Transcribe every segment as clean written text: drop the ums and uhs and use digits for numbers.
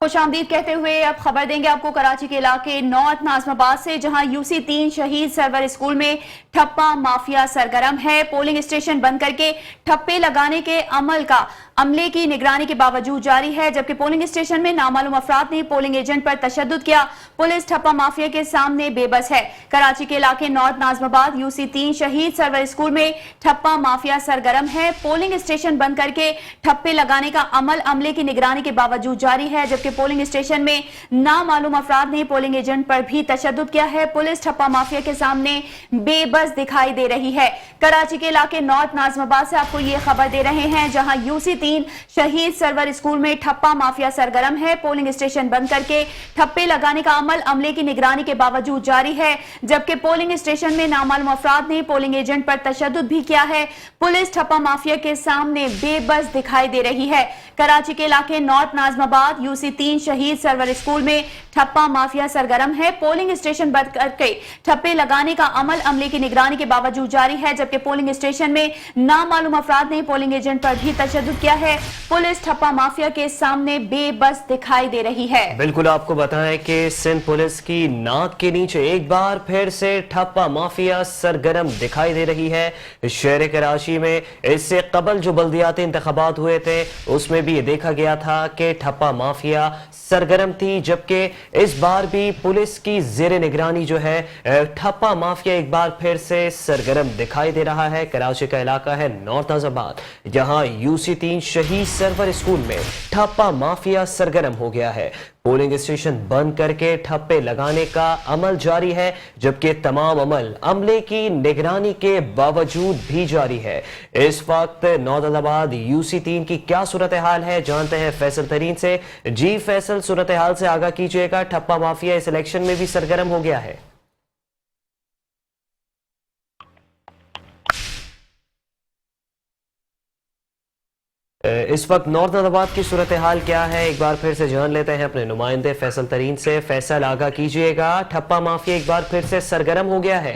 खुशामदीद कहते हुए अब खबर देंगे आपको कराची के इलाके नॉर्थ नाज़िमाबाद से, जहां UC3 शहीद सरवर स्कूल में ठप्पा माफिया सरगर्म है। पोलिंग स्टेशन बंद करके ठप्पे लगाने के अमले की निगरानी के बावजूद जारी है, जबकि पोलिंग स्टेशन में नामालूम अफराद ने पोलिंग एजेंट पर तशद्दुद किया। पुलिस ठप्पा माफिया के सामने बेबस है। कराची के इलाके नॉर्थ नाज़िमाबाद UC3 शहीद सरवर स्कूल में ठप्पा माफिया सरगर्म है। पोलिंग स्टेशन बंद करके ठप्पे लगाने का अमले की निगरानी के बावजूद जारी है, जबकि पोलिंग स्टेशन में नामालूम अफराद ने पोलिंग एजेंट पर भी तशद्दुद किया है। पुलिस ठप्पा माफिया के सामने बेबस दिखाई दे रही है। कराची के इलाके नॉर्थ नाज़िमाबाद से आपको ये खबर दे रहे हैं, जहां UC3 शहीद सरवर स्कूल में ठप्पा माफिया सरगर्म है। पोलिंग स्टेशन बंद करके ठप्पे लगाने का अमले की निगरानी के बावजूद जारी है, जबकि पोलिंग स्टेशन में नामालूम अफराद ने पोलिंग एजेंट पर तशद्दुद भी किया है। पुलिस ठप्पा माफिया के सामने बेबस दिखाई दे रही है। कराची के इलाके नॉर्थ नाज़िमाबाद UC3 शहीद सरवर स्कूल में ठप्पा माफिया सरगर्म है। पोलिंग स्टेशन बंद करके ठप्पे लगाने का अमले की निगरानी के बावजूद जारी है, जबकि पोलिंग स्टेशन में नामालूम अफराद ने पोलिंग एजेंट पर भी तशद्दुद किया है। पुलिस ठप्पा माफिया के सामने बेबस दिखाई दे रही है। बिल्कुल आपको बताएं कि सिंध पुलिस की नाक के नीचे एक बार फिर से ठप्पा माफिया सरगर्म दिखाई दे रही है। शहर कराची में इससे कबल जो बल्दियाती इंतखाबात हुए थे उसमें भी ये देखा गया था कि ठप्पा माफिया सरगर्म थी, जबकि इस बार भी पुलिस की जेर निगरानी जो है ठप्पा माफिया एक बार फिर से सरगर्म दिखाई दे रहा है। कराची का इलाका है नॉर्थ नाज़िमाबाद, जहां UC3 शहीद सरवर स्कूल में ठप्पा माफिया सरगर्म हो गया है। पोलिंग स्टेशन बंद करके ठप्पे लगाने का अमल जारी है, जबकि तमाम अमले की निगरानी के बावजूद भी जारी है। इस वक्त नॉर्थ नाज़िमाबाद UC3 की क्या सूरत हाल है, जानते हैं फैसल तरीन से। जी फैसल, सूरत हाल से आगाह कीजिएगा। ठप्पा माफिया इस इलेक्शन में भी सरगर्म हो गया है। इस वक्त नॉर्थ नाज़िमाबाद की सूरत हाल क्या है, एक बार फिर से जान लेते हैं अपने नुमाइंदे फैसल तरीन से। फैसल, आगाह कीजिएगा, ठप्पा माफिया एक बार फिर से सरगर्म हो गया है।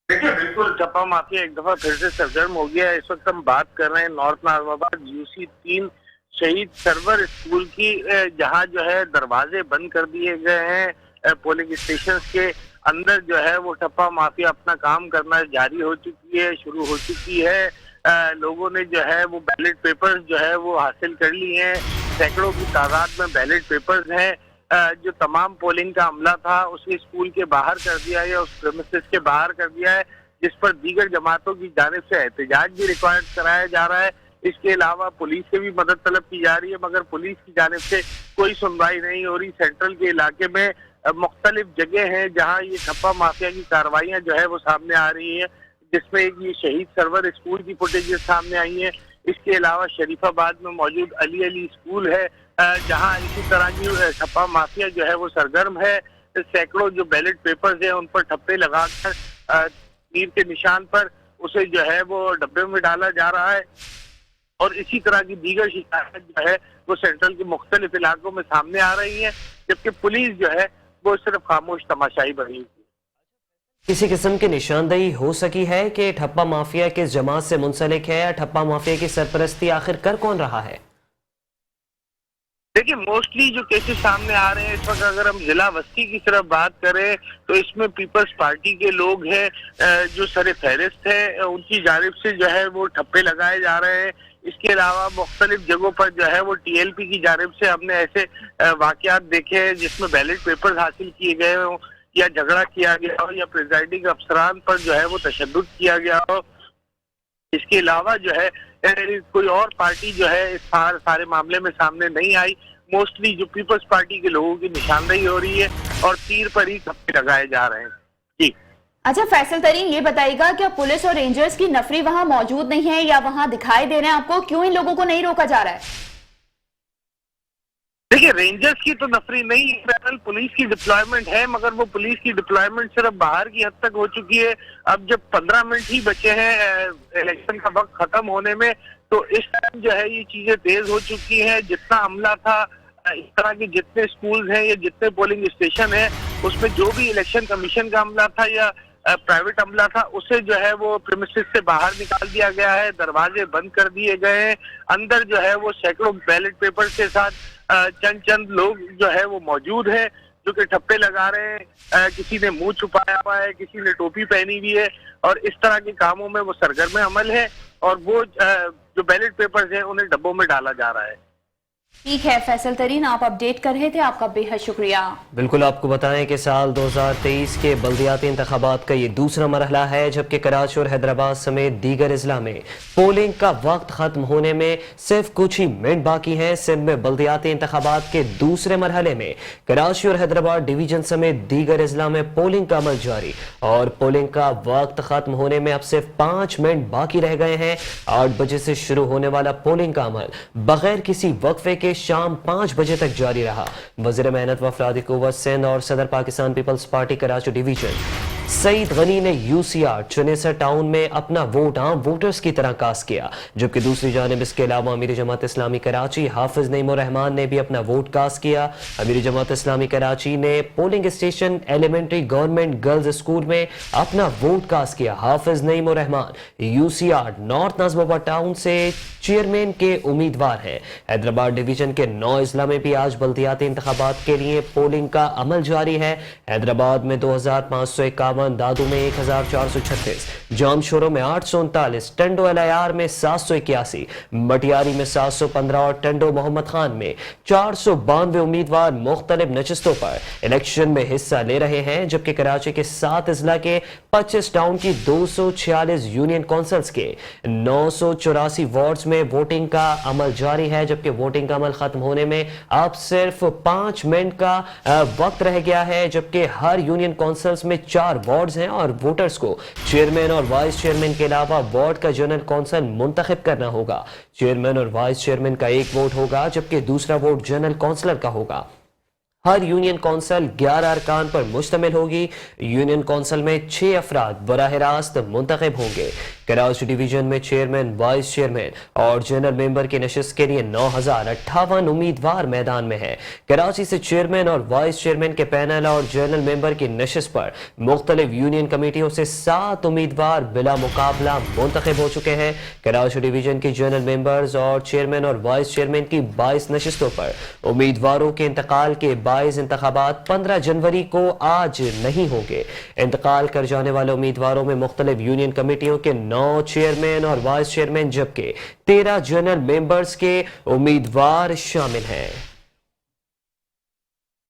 देखिए, बिल्कुल ठप्पा माफिया एक दफा फिर से सरगर्म हो गया है। इस वक्त हम बात कर रहे हैं नॉर्थ नाज़िमाबाद UC3 शहीद सरवर स्कूल की, जहां जो है दरवाजे बंद कर दिए गए हैं। पोलिंग स्टेशन के अंदर जो है वो ठप्पा माफिया अपना काम करना जारी हो चुकी है, शुरू हो चुकी है। लोगों ने जो है वो बैलेट पेपर्स जो है वो हासिल कर लिए हैं। सैकड़ों की तादाद में बैलेट पेपर्स हैं। जो तमाम पोलिंग का अमला था उसे स्कूल के बाहर कर दिया है, उस प्रेमिसेस के बाहर कर दिया है, जिस पर दीगर जमातों की जानिब से एहतजाज भी रिक्वायर्ड कराया जा रहा है। इसके अलावा पुलिस से भी मदद तलब की जा रही है, मगर पुलिस की जानिब से कोई सुनवाई नहीं हो रही। सेंट्रल के इलाके में मुख्तलिफ जगह हैं जहाँ ये ठप्पा माफिया की कार्रवाइयाँ जो है वो सामने आ रही हैं, जिसमें एक ये शहीद सरवर स्कूल की फुटेजेस सामने आई है। इसके अलावा शरीफाबाद में मौजूद अली स्कूल है, जहां इसी तरह की ठप्पा माफिया जो है वो सरगर्म है। सैकड़ों जो बैलेट पेपर्स हैं उन पर ठप्पे लगाकर तीर के निशान पर उसे जो है वो डब्बे में डाला जा रहा है। और इसी तरह की दीगर शिकायत जो है वो सेंट्रल के मुख्तलिफ इलाकों में सामने आ रही है, जबकि पुलिस जो है वो सिर्फ खामोश तमाशाई बनी हुई है। किसी किस्म की निशानदेही हो सकी है कि ठप्पा माफिया किस जमात से मुंसलिक है, या ठप्पा माफिया की सरपरस्ती आखिर कर कौन रहा है? देखिए, मोस्टली जो केसेस सामने आ रहे हैं इस वक्त, अगर हम जिला वस्ती की तरफ बात करें तो इसमें पीपल्स पार्टी के लोग हैं जो सरे फहरिस्त है, उनकी जानिब से जो है वो ठप्पे लगाए जा रहे हैं। इसके अलावा मुख्तलिफ जगहों पर जो है वो TLP की जानिब से हमने ऐसे वाकयात देखे हैं जिसमें बैलेट पेपर्स हासिल किए गए हों, या झगड़ा किया गया हो, या प्रिजाइडिंग अफसरान पर जो है वो तशद्दुद किया गया हो। इसके अलावा जो है कोई और पार्टी जो है इस सारे मामले में सामने नहीं आई। मोस्टली जो पीपल्स पार्टी के लोगों की निशानदेही हो रही है और तीर पर ही ठप्पे लगाए जा रहे हैं। जी अच्छा फैसल तरीन, ये बताइएगा क्या पुलिस और रेंजर्स की नफरी वहां मौजूद नहीं है या वहां दिखाई दे रहे हैं आपको? क्यों इन लोगों को नहीं रोका जा रहा है? देखिए, रेंजर्स की तो नफरी नहीं है, पुलिस की डिप्लॉयमेंट है, मगर वो पुलिस की डिप्लॉयमेंट सिर्फ बाहर की हद तक हो चुकी है। अब जब 15 मिनट ही बचे हैं इलेक्शन का वक्त खत्म होने में, तो इस टाइम जो है ये चीजें तेज हो चुकी हैं। जितना अमला था, इस तरह के जितने स्कूल्स हैं या जितने पोलिंग स्टेशन हैं, उसमें जो भी इलेक्शन कमीशन का अमला था या प्राइवेट अमला था उसे जो है वो प्रीमिसेस से बाहर निकाल दिया गया है, दरवाजे बंद कर दिए गए हैं। अंदर जो है वो सैकड़ों बैलेट पेपर के साथ चंद लोग जो है वो मौजूद है जो कि ठप्पे लगा रहे हैं। किसी ने मुंह छुपाया हुआ है, किसी ने टोपी पहनी हुई है और इस तरह के कामों में वो सरगर्म अमल है और वो जो बैलेट पेपर्स हैं उन्हें डब्बों में डाला जा रहा है। ठीक है फैसल तरीन, आप अपडेट कर रहे थे, आपका बेहद शुक्रिया। बिल्कुल, आपको बताएं कि साल 2023 के बल्दियाती इंतखाबात का ये दूसरा मरहला है, जबकि कराची और हैदराबाद समेत दीगर अजला में पोलिंग का वक्त खत्म होने में सिर्फ कुछ ही मिनट बाकी हैं। सिंध में बल्दियाती इंतखाबात के दूसरे मरहले में कराची और हैदराबाद डिवीजन समेत दीगर अजला में पोलिंग का अमल जारी और पोलिंग का वक्त खत्म होने में अब सिर्फ 5 मिनट बाकी रह गए हैं। 8 बजे से शुरू होने वाला पोलिंग का अमल बगैर किसी वक्फे के शाम 5 बजे तक जारी रहा। वज़ीर मेहनत व अफरादी क़ुव्वत सिंध और सदर Pakistan Peoples Party Karachi division Saeed Ghani ने यूसीआर चुनेसर टाउन में अपना वोट आम वोटर्स की तरह कास्ट किया, जबकि दूसरी जानिब इसके अलावा अमीर जमात इस्लामी कराची हाफिज नईम रहमान ने भी अपना वोट कास्ट किया। अमीर जमात इस्लामी कराची ने polling station elementary government girls school में अपना वोट कास्ट किया। Hafiz Naeem Rehman UCR north Nazimabad town से चेयरमैन के उम्मीदवार हैं। हैदराबाद डिवीजन के 9 अजला में भी आज बल्दियाती इंतखाबात के लिए पोलिंग का अमल जारी है। हैदराबाद में 2551, दादू में 1436, जामशोरो में 839, टंडो एलआईआर में 781, मटियारी में 715 और टंडो मोहम्मद खान में 492 उम्मीदवार मुख्तलिफ नशस्तों पर इलेक्शन में हिस्सा ले रहे हैं, जबकि कराची के 7 अजला के 25 टाउन की 246 यूनियन काउंसिल्स के 984 वार्ड्स में वोटिंग का अमल जारी है, जबकि वोटिंग का अमल खत्म होने में अब सिर्फ 5 मिनट का वक्त रह गया है, जबकि हर यूनियन काउंसिल्स में 4 वार्ड्स हैं और वोटर्स को चेयरमैन और वाइस चेयरमैन के अलावा वार्ड का जनरल काउंसिल मुंतखब करना होगा। चेयरमैन और वाइस चेयरमैन का एक वोट होगा, जबकि दूसरा वोट जनरल काउंसिलर का होगा। हर यूनियन काउंसिल 11 अरकान पर मुश्तमिल होगी। यूनियन काउंसिल में 6 अफराद बराह रास्त मुंतखब होंगे। कराची डिवीजन में चेयरमैन, वाइस चेयरमैन और जनरल मेंबर की नशिस्त के लिए 9058 उम्मीदवार मैदान में हैं। कराची से चेयरमैन और वाइस चेयरमैन के पैनल और जनरल मेंबर की नशिस्त पर मुख्तलिफ यूनियन कमेटियों से 7 उम्मीदवार बिला मुकाबला मुंतखब हो चुके हैं। कराची डिवीजन की जनरल मेंबर्स और चेयरमैन और वाइस चेयरमैन की 22 नशिस्तों पर उम्मीदवारों के इंतकाल के 22 इंतखाबात 15 जनवरी को आज नहीं होंगे। इंतकाल कर जाने वाले उम्मीदवारों में मुख्तलिफ यूनियन कमेटियों के 9 चेयरमैन और वाइस चेयरमैन जबकि 13 जनरल मेंबर्स के उम्मीदवार शामिल हैं।